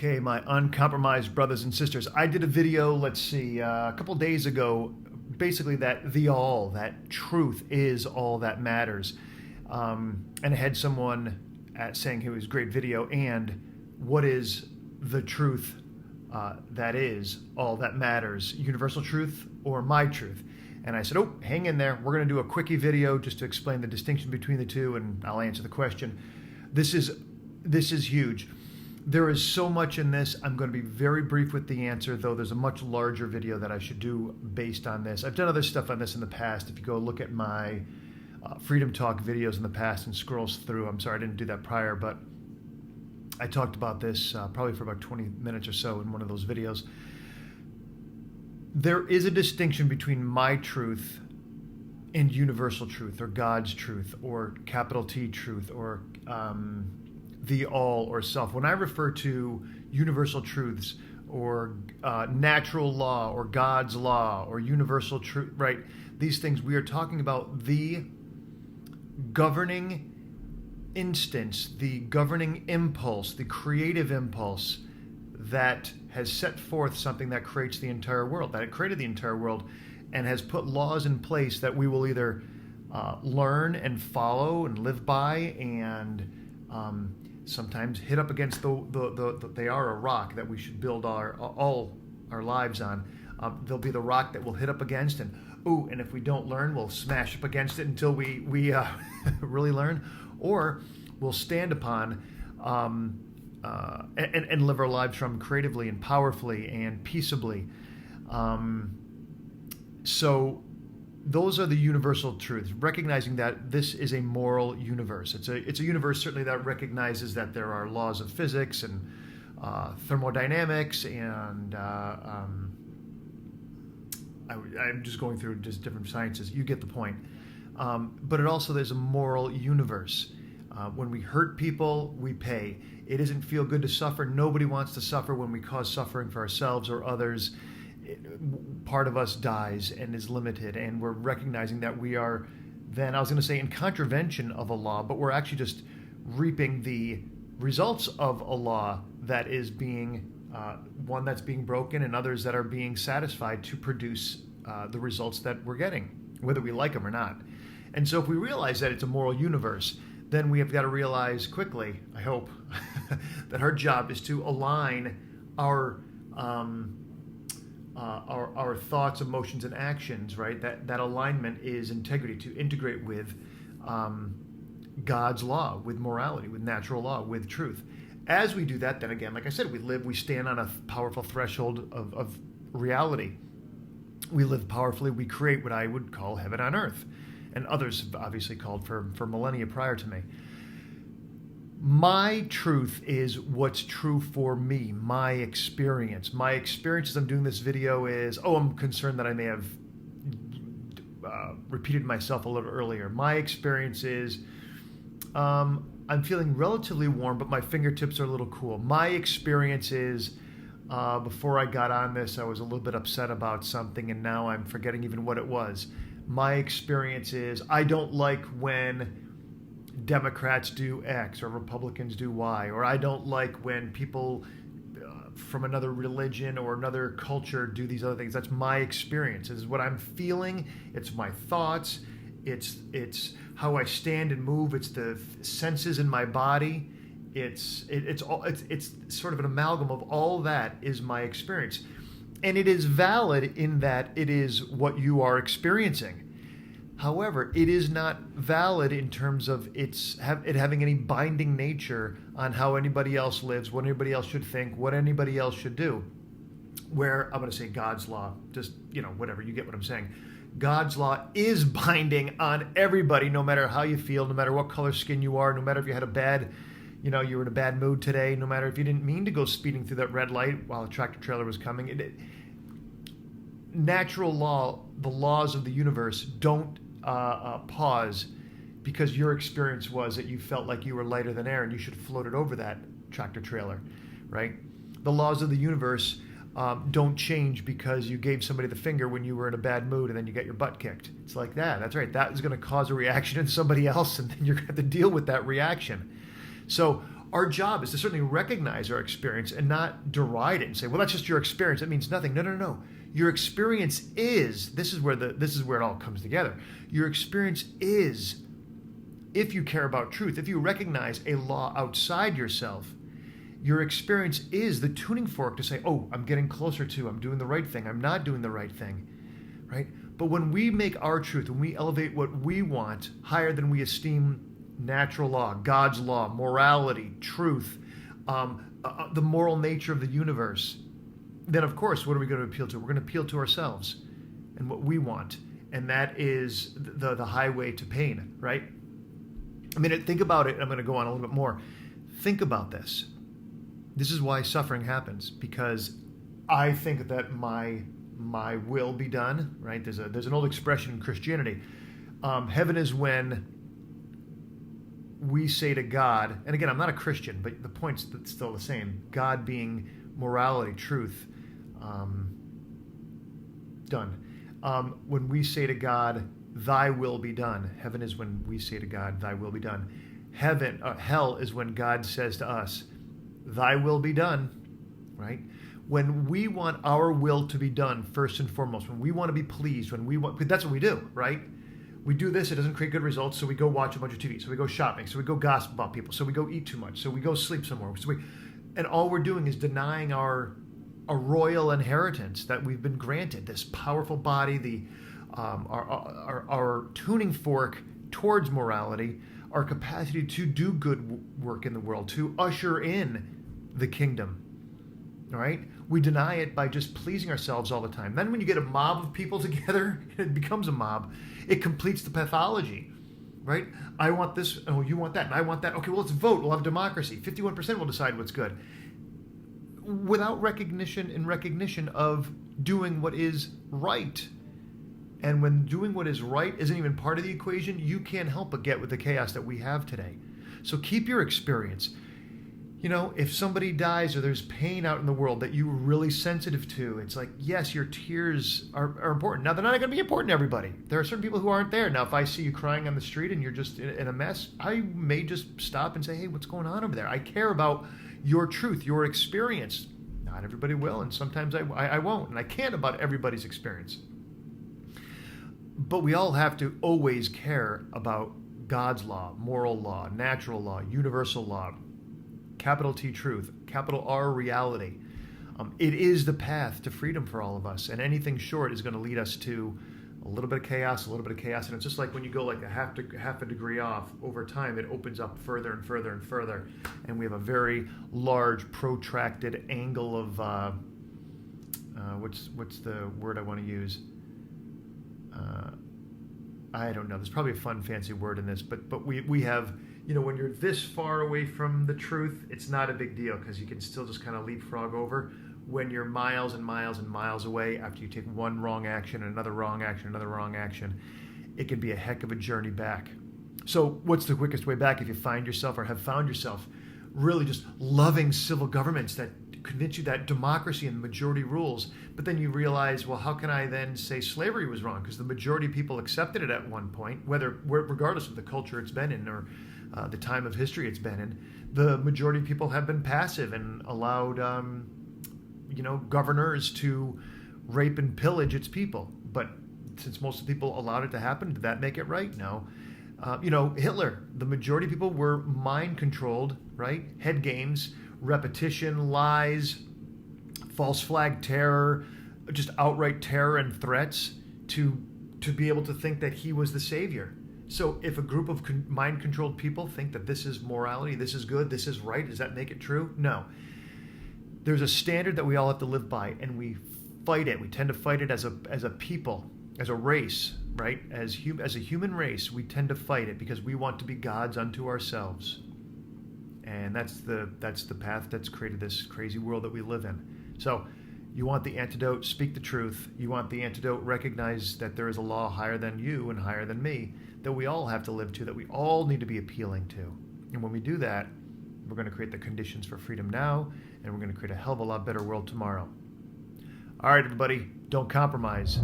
Okay, my uncompromised brothers and sisters. I did a video, a couple days ago, basically that truth is all that matters. And I had someone saying it was a great video, and what is the truth that is all that matters? Universal truth or my truth? And I said, oh, hang in there. We're going to do a quickie video just to explain the distinction between the two, and I'll answer the question. This is huge. There is so much in this. I'm going to be very brief with the answer, though there's a much larger video that I should do based on this. I've done other stuff on this in the past. If you go look at my Freedom Talk videos in the past and scrolls through, I'm sorry I didn't do that prior, but I talked about this probably for about 20 minutes or so in one of those videos. There is a distinction between my truth and universal truth, or God's truth, or capital T truth, or the all or self. When I refer to universal truths or natural law or God's law or universal truth, right? These things, we are talking about the governing instance, the governing impulse, the creative impulse that has set forth something that creates the entire world, that it created the entire world and has put laws in place that we will either learn and follow and live by, and sometimes hit up against they are a rock that we should build all our lives on. There'll be the rock that we'll hit up against, and if we don't learn, we'll smash up against it until we really learn, or we'll stand upon and live our lives from creatively and powerfully and peaceably. So those are the universal truths, recognizing that this is a moral universe. It's a universe certainly that recognizes that there are laws of physics and thermodynamics, and I'm just going through just different sciences. You get the point. But it also, there's a moral universe. When we hurt people, we pay. It doesn't feel good to suffer. Nobody wants to suffer. When we cause suffering for ourselves or others, part of us dies and is limited, and we're recognizing that we are then, I was going to say, in contravention of a law, but we're actually just reaping the results of a law that is being one that's being broken, and others that are being satisfied to produce the results that we're getting, whether we like them or not. And so if we realize that it's a moral universe, then we have got to realize quickly, I hope, that our job is to align our thoughts, emotions, and actions, right? That alignment is integrity, to integrate with God's law, with morality, with natural law, with truth. As we do that, then again, like I said, we stand on a powerful threshold of reality. We live powerfully. We create what I would call heaven on earth, and others have obviously called for millennia prior to me. My truth is what's true for me, my experience. My experience as I'm doing this video is, I'm concerned that I may have repeated myself a little earlier. My experience is, I'm feeling relatively warm, but my fingertips are a little cool. My experience is, before I got on this, I was a little bit upset about something, and now I'm forgetting even what it was. My experience is, I don't like when Democrats do X or Republicans do Y, or I don't like when people from another religion or another culture do these other things. That's my experience. It's what I'm feeling. It's my thoughts. It's how I stand and move. It's the senses in my body. It's sort of an amalgam of all that is my experience, and it is valid in that it is what you are experiencing. However, it is not valid in terms of it having any binding nature on how anybody else lives, what anybody else should think, what anybody else should do. Where, I'm going to say God's law, just, whatever, you get what I'm saying. God's law is binding on everybody, no matter how you feel, no matter what color skin you are, no matter if you had a bad, you were in a bad mood today, no matter if you didn't mean to go speeding through that red light while a tractor trailer was coming. Natural law, the laws of the universe don't pause because your experience was that you felt like you were lighter than air and you should have floated over that tractor trailer, right? The laws of the universe don't change because you gave somebody the finger when you were in a bad mood and then you get your butt kicked. It's like that. That's right. That is going to cause a reaction in somebody else, and then you're going to have to deal with that reaction. So Our job is to certainly recognize our experience and not deride it and say, well, that's just your experience. It means nothing. No, no, no. Your experience is, this is where it all comes together. Your experience is, if you care about truth, if you recognize a law outside yourself, your experience is the tuning fork to say, oh, I'm getting closer to, I'm doing the right thing, I'm not doing the right thing, right? But when we make our truth, when we elevate what we want higher than we esteem natural law, God's law, morality, truth, the moral nature of the universe, then of course, what are we going to appeal to? We're going to appeal to ourselves and what we want. And that is the highway to pain, right? I mean, think about it. I'm going to go on a little bit more. Think about this. This is why suffering happens, because I think that my will be done, right? There's an old expression in Christianity. Heaven is when we say to God, and again, I'm not a Christian, but the point's still the same. God being morality, truth, done. When we say to God, thy will be done. Heaven is when we say to God, thy will be done. Hell is when God says to us, thy will be done, right? When we want our will to be done first and foremost, when we want to be pleased, that's what we do, right? We do this, it doesn't create good results, so we go watch a bunch of TV, so we go shopping, so we go gossip about people, so we go eat too much, so we go sleep somewhere. And all we're doing is denying a royal inheritance that we've been granted, this powerful body, our tuning fork towards morality, our capacity to do good work in the world, to usher in the kingdom, all right? We deny it by just pleasing ourselves all the time. Then when you get a mob of people together, it becomes a mob. It completes the pathology, right? I want this, oh, you want that, and I want that. Okay, well, let's vote. We'll have democracy. 51% will decide what's good. Without recognition of doing what is right. And when doing what is right isn't even part of the equation, you can't help but get with the chaos that we have today. So keep your experience. You know, if somebody dies or there's pain out in the world that you're really sensitive to, it's like, yes, your tears are important. Now, they're not going to be important to everybody. There are certain people who aren't there. Now, if I see you crying on the street and you're just in a mess, I may just stop and say, hey, what's going on over there? I care about your truth, your experience. Not everybody will, and sometimes I won't, and I can't about everybody's experience. But we all have to always care about God's law, moral law, natural law, universal law, capital T truth, capital R reality. It is the path to freedom for all of us, and anything short is going to lead us to a little bit of chaos, and it's just like when you go like half a degree off, over time it opens up further and further and further, and we have a very large protracted angle of what's the word I want to use? I don't know. There's probably a fun, fancy word in this, but we have, you know, when you're this far away from the truth, it's not a big deal because you can still just kind of leapfrog over. When you're miles and miles and miles away, after you take one wrong action, another wrong action, another wrong action, it can be a heck of a journey back. So what's the quickest way back if you find yourself or have found yourself really just loving civil governments that convince you that democracy and the majority rules, but then you realize, well, how can I then say slavery was wrong? Because the majority of people accepted it at one point, regardless of the culture it's been in or the time of history it's been in. The majority of people have been passive and allowed, governors to rape and pillage its people. But since most of the people allowed it to happen, did that make it right? No. Hitler, the majority of people were mind controlled, right? Head games, repetition, lies, false flag terror, just outright terror and threats to be able to think that he was the savior. So if a group of mind-controlled people think that this is morality, this is good, this is right, does that make it true? No. There's a standard that we all have to live by, and we fight it. We tend to fight it as a people, as a race, right? As a human race, we tend to fight it because we want to be gods unto ourselves. And that's the path that's created this crazy world that we live in. So you want the antidote, speak the truth. You want the antidote, recognize that there is a law higher than you and higher than me that we all have to live to, that we all need to be appealing to. And when we do that, we're going to create the conditions for freedom now, and we're going to create a hell of a lot better world tomorrow. All right, everybody, don't compromise.